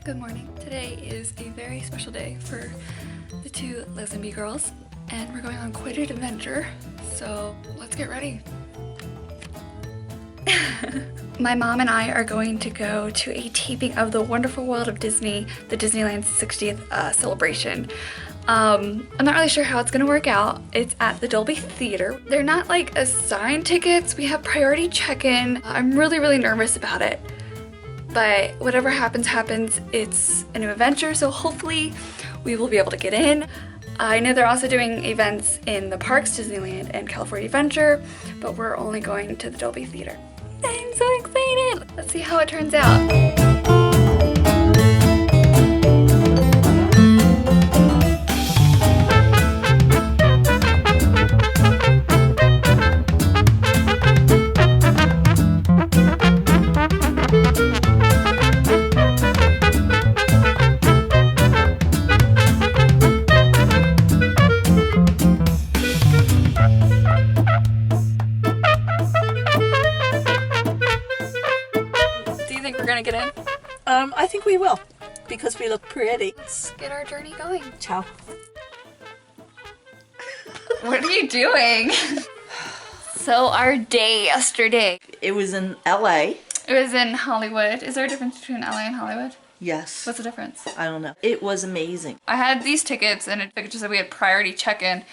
Good morning. Today is a very special day for the two Lazenby girls, and we're going on quite an adventure, so let's get ready. My mom and I are going to go to a taping of The Wonderful World of Disney, the Disneyland 60th celebration. I'm not really sure how it's gonna work out. It's at the Dolby Theater. They're not like assigned tickets. We have priority check-in. I'm really nervous about it. But whatever happens, happens. It's a new adventure, so hopefully we will be able to get in. I know they're also doing events in the parks, Disneyland and California Adventure, but we're only going to the Dolby Theater. I'm so excited! Let's see how it turns out. Get in? I think we will, because we look pretty. Let's get our journey going. Ciao. What are you doing? So our day yesterday. It was in LA. It was in Hollywood. Is there a difference between LA and Hollywood? Yes. What's the difference? I don't know. It was amazing. I had these tickets and it just said we had priority check-in.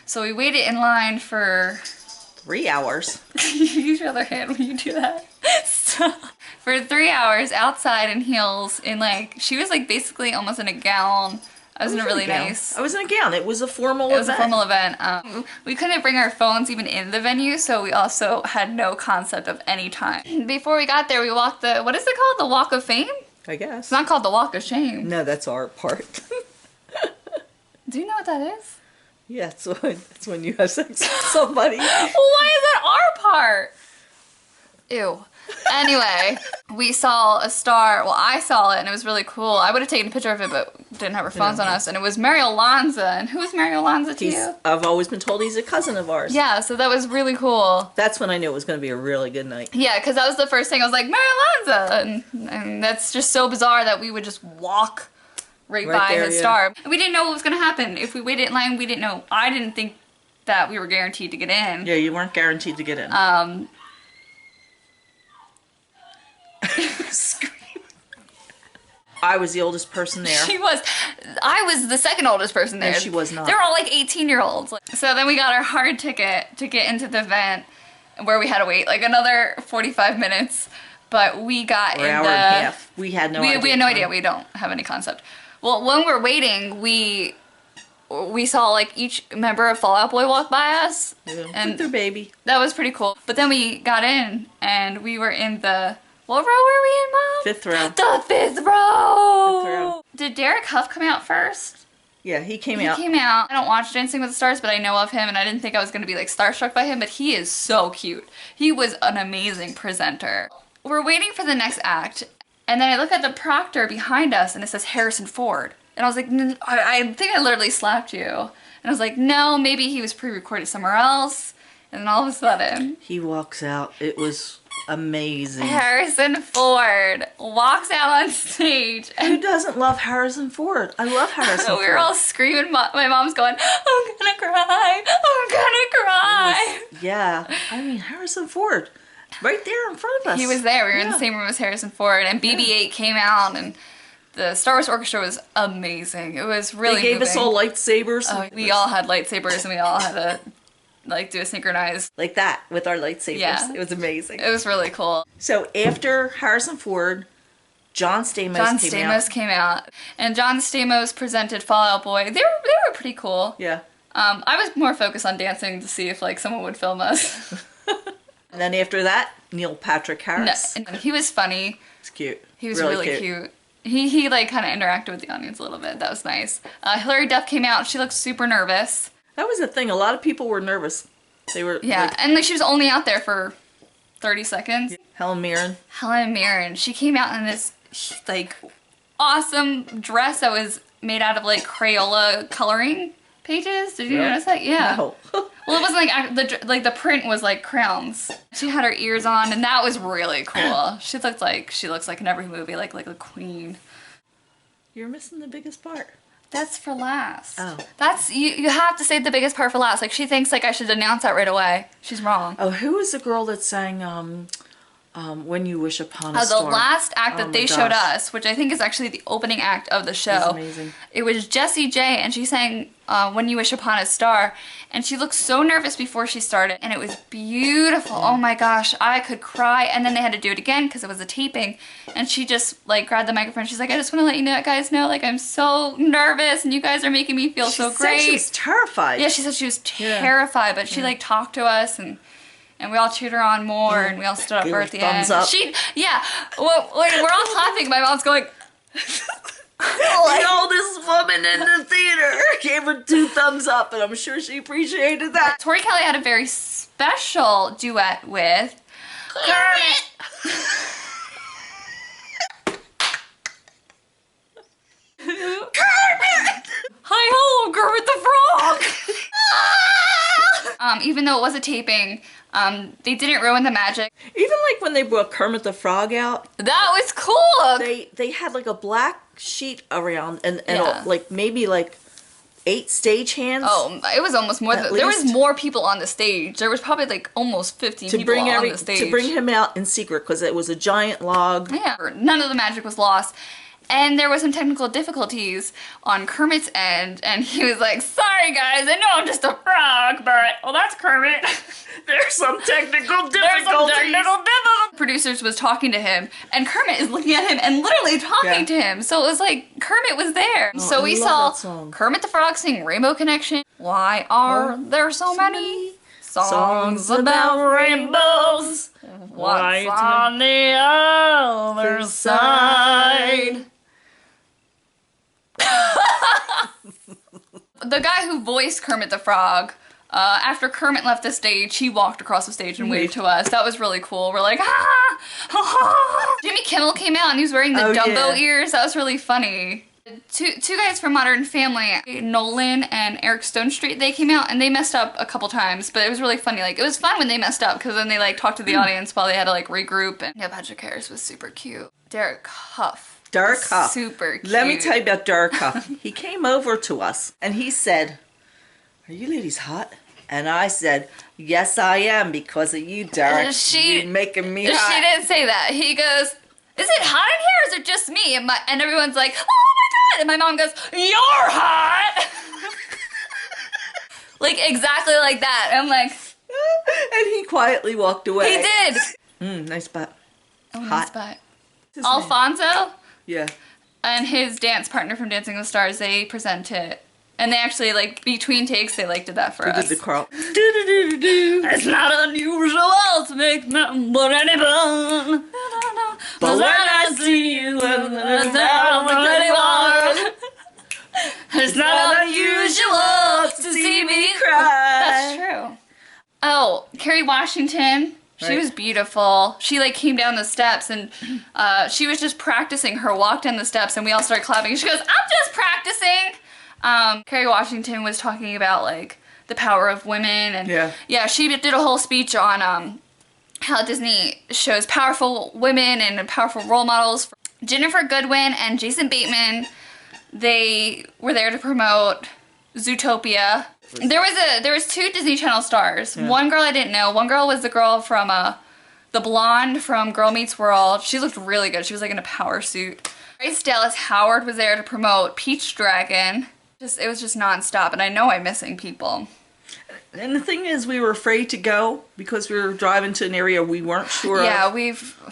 So we waited in line for 3 hours. Use your other hand when you do that. So, for 3 hours outside in heels, in like, she was like basically almost in a gown. I was in a really nice. I was in a gown. It was a formal event. It was a formal event. We couldn't bring our phones even in the venue, so we also had no concept of any time. Before we got there, we walked the, what is it called? The Walk of Fame? I guess. It's not called the Walk of Shame. No, that's our part. Do you know what that is? Yeah, it's when you have sex with somebody. Why is that our part? Ew. Anyway, we saw a star. Well, I saw it and it was really cool. I would have taken a picture of it, but didn't have our phones on us. And it was Mario Lanza. And who is Mario Lanza to you? I've always been told he's a cousin of ours. Yeah, so that was really cool. That's when I knew it was going to be a really good night. Yeah, because that was the first thing. I was like, Mario Lanza! And that's just so bizarre that we would just walk right by there, his star. And we didn't know what was going to happen. If we waited in line, we didn't know. I didn't think that we were guaranteed to get in. Yeah, you weren't guaranteed to get in. I was the oldest person there. She was. I was the second oldest person there. No, she was not. They were all like 18-year-olds. So then we got our hard ticket to get into the event where we had to wait like another 45 minutes. But we got in the... hour and a half. We had no idea. We had no idea. We don't have any concept. Well, when we're waiting, we saw like each member of Fall Out Boy walk by us. Yeah, and with their baby. That was pretty cool. But then we got in and we were in the... What row were we in, Mom? 5th row. The 5th row! 5th row. Did Derek Hough come out first? Yeah, he came out. He came out. I don't watch Dancing with the Stars, but I know of him, and I didn't think I was going to be like starstruck by him, but he is so cute. He was an amazing presenter. We're waiting for the next act, and then I look at the proctor behind us, and it says Harrison Ford. And I was like, I think I literally slapped you. And I was like, no, maybe he was pre-recorded somewhere else. And then all of a sudden... He walks out. It was... amazing. Harrison Ford walks out on stage. And who doesn't love Harrison Ford? I love Harrison Ford. We were all screaming. My mom's going, I'm gonna cry. I'm gonna cry. Yeah. I mean, Harrison Ford. Right there in front of us. He was there. We were in the same room as Harrison Ford. And BB-8 came out and the Star Wars Orchestra was amazing. It was really They gave moving. us all lightsabers. Oh, we all had lightsabers and we all had to like do a synchronized like that with our lightsabers. Yeah. It was amazing. It was really cool. So after Harrison Ford, John Stamos came out. And John Stamos presented Fall Out Boy. They were pretty cool. Yeah. I was more focused on dancing to see if like someone would film us. And then after that, Neil Patrick Harris. No, and he was funny. He's cute. He was really cute. He like kind of interacted with the audience a little bit. That was nice. Hilary Duff came out. She looked super nervous. That was the thing. A lot of people were nervous. They were and like she was only out there for 30 seconds. Helen Mirren. She came out in this like awesome dress that was made out of like Crayola coloring pages. Did you notice that? Yeah. No. Well, it wasn't like the print was like crowns. She had her ears on, and that was really cool. She looks like in every movie, like a queen. You're missing the biggest part. That's for last. Oh. That's you have to say the biggest part for last. Like she thinks like I should announce that right away. She's wrong. Oh, who was the girl that sang When You Wish Upon a Star? The last act that they showed gosh. us, which I think is actually the opening act of the show. It was amazing. It was Jessie J, and she sang When You Wish Upon a Star, and she looked so nervous before she started, and it was beautiful. Oh my gosh, I could cry. And then they had to do it again because it was a taping, and she just like grabbed the microphone. She's like, I just want to let you guys know, like I'm so nervous, and you guys are making me feel so great. She was terrified. Yeah, she said she was terrified, but she like talked to us and we all cheered her on more, and we all stood up for her at the end. Thumbs up. Well, we're all clapping. My mom's going. The oldest woman in the theater gave her 2 thumbs up, and I'm sure she appreciated that. Tori Kelly had a very special duet with Kermit. Kermit! Hi ho, Kermit the Frog! Even though it was a taping, they didn't ruin the magic. Even like when they brought Kermit the Frog out, That was cool! they had like a black sheet around and Yeah. like maybe like 8 stagehands. Oh, it was almost more At than there was least. more people on the stage. There was probably like almost 15 people on the stage. to bring him out in secret because it was a giant log. Yeah, none of the magic was lost. And there was some technical difficulties on Kermit's end, and he was like, sorry guys, I know I'm just a frog, but, well, that's Kermit. There's some technical There's some difficulties. technical difficulties. Producers was talking to him, and Kermit is looking at him and literally talking to him. So it was like, Kermit was there. So I we love saw that song. Kermit the Frog sing Rainbow Connection. Why are there so many songs about rainbows? What's on the other side? The guy who voiced Kermit the Frog, after Kermit left the stage, he walked across the stage and waved to us. That was really cool. We're like, ah, ah. Jimmy Kimmel came out and he was wearing the Dumbo ears. That was really funny. Two guys from Modern Family, Nolan and Eric Stone Street, they came out and they messed up a couple times, but it was really funny. Like, it was fun when they messed up because then they like talked to the audience while they had to like regroup. And yeah, Patrick Harris was super cute. Derek Hough. Derek Hough. Super cute. Let me tell you about Derek Hough. He came over to us and he said, are you ladies hot? And I said, yes, I am because of you, Derek. You're making me hot. She didn't say that. He goes, is it hot in here or is it just me? And everyone's like, oh my God. And my mom goes, you're hot. Like exactly like that. I'm like. And he quietly walked away. He did. Nice butt. Oh, Hot. nice butt. His Alfonso name. Yeah. and his dance partner from Dancing with the Stars, they present it. And they actually, like, between takes, they, like, did that for Who us. did the Carl? It's not unusual to make nothing but any fun. But when I see you, it's not unusual to see me cry. That's true. Oh, Kerry Washington. She Right. was beautiful. She like came down the steps and she was just practicing her walk down the steps and we all started clapping. She goes, I'm just practicing. Kerry Washington was talking about like the power of women and yeah, she did a whole speech on how Disney shows powerful women and powerful role models. Jennifer Goodwin and Jason Bateman, they were there to promote Zootopia. There was 2 Disney Channel stars. Yeah. One girl I didn't know. One girl was the girl from the blonde from Girl Meets World. She looked really good. She was like in a power suit. Grace Dallas Howard was there to promote Peach Dragon. It was just nonstop, and I know I'm missing people. And the thing is, we were afraid to go because we were driving to an area we weren't sure of.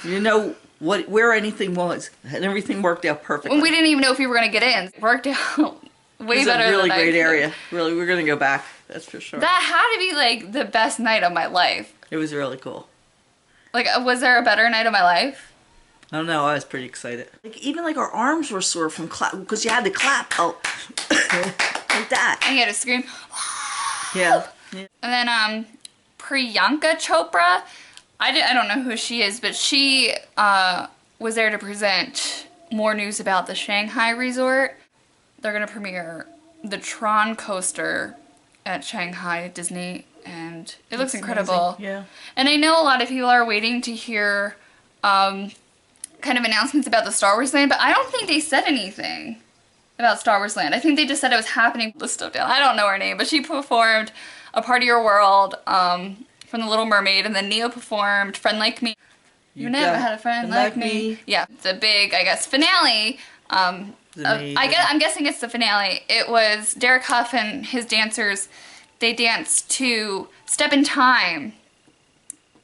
You know where anything was, and everything worked out perfectly. We didn't even know if we were gonna get in. It worked out. Way better than really great area. Really, we're gonna go back. That's for sure. That had to be like the best night of my life. It was really cool. Like, was there a better night of my life? I don't know. I was pretty excited. Like even like our arms were sore from clap because you had to clap out like that. And you had to scream. Yeah. And then Priyanka Chopra. I don't know who she is, but she was there to present more news about the Shanghai resort. They're gonna premiere the Tron coaster at Shanghai Disney, and it looks incredible. Amazing. Yeah. And I know a lot of people are waiting to hear kind of announcements about the Star Wars land, but I don't think they said anything. about Star Wars Land. I think they just said it was happening. List stuff down. I don't know her name, but she performed A Part of Your World from The Little Mermaid, and then Neo performed Friend Like Me. You never had a friend like me. Yeah, it's a big, I guess, finale. I'm guessing it's the finale. It was Derek Hough and his dancers. They danced to Step in Time.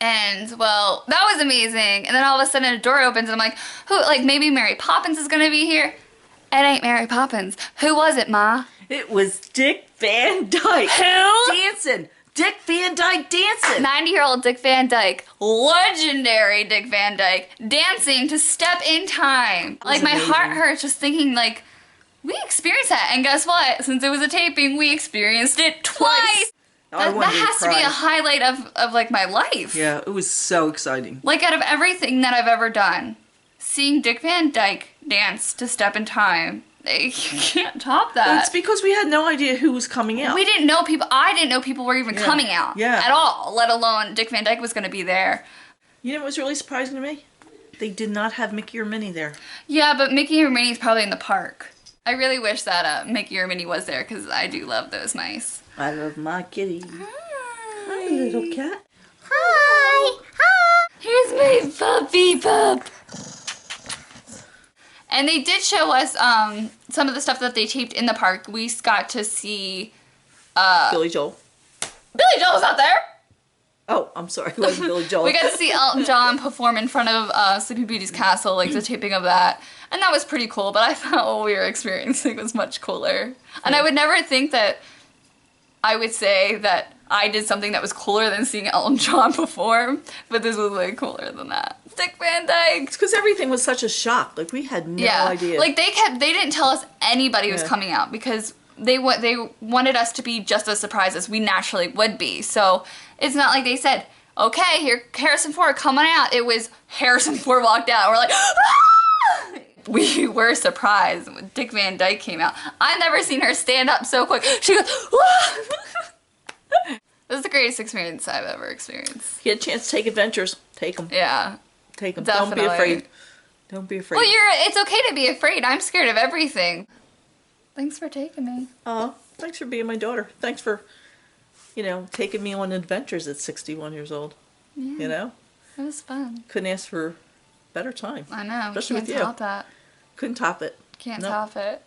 And, well, that was amazing. And then all of a sudden a door opens and I'm like, who, like maybe Mary Poppins is going to be here? It ain't Mary Poppins. Who was it, Ma? It was Dick Van Dyke. Who? Dancing. Dick Van Dyke dancing. 90-year-old Dick Van Dyke, legendary Dick Van Dyke, dancing to Step in Time. Like, my heart hurts just thinking, like, we experienced that. And guess what? Since it was a taping, we experienced it twice. That has to be a highlight of, like, my life. Yeah, it was so exciting. Like, out of everything that I've ever done, seeing Dick Van Dyke dance to Step in Time, you can't top that. It's because we had no idea who was coming out. We didn't know people. I didn't know people were even coming out at all, let alone Dick Van Dyke was going to be there. You know what was really surprising to me? They did not have Mickey or Minnie there. Yeah, but Mickey or Minnie's probably in the park. I really wish that Mickey or Minnie was there because I do love those mice. I love my kitty. Hi, little cat. Hi. Hi. Here's my puppy pup. And they did show us some of the stuff that they taped in the park. We got to see... Billy Joel. Billy Joel's out there! Oh, I'm sorry. It wasn't Billy Joel. We got to see Elton John perform in front of Sleeping Beauty's castle, like the taping of that. And that was pretty cool, but I thought what we were experiencing was much cooler. And I would never think that I would say that I did something that was cooler than seeing Elton John perform, but this was way cooler than that. Dick Van Dyke. It's because everything was such a shock. Like, we had no idea. Like, they didn't tell us anybody was coming out because they wanted us to be just as surprised as we naturally would be. So it's not like they said, okay, here, Harrison Ford coming out. It was Harrison Ford walked out. We're like, ah! We were surprised when Dick Van Dyke came out. I've never seen her stand up so quick. She goes, ah! This is the greatest experience I've ever experienced. If you had a chance to take adventures, take them. Yeah. Take them. Definitely. Don't be afraid. Don't be afraid. Well, it's okay to be afraid. I'm scared of everything. Thanks for taking me. Oh, thanks for being my daughter. Thanks for, taking me on adventures at 61 years old. Yeah. You know? It was fun. Couldn't ask for a better time. I know. Especially with you. Can't top that. Couldn't top it. Can't top it.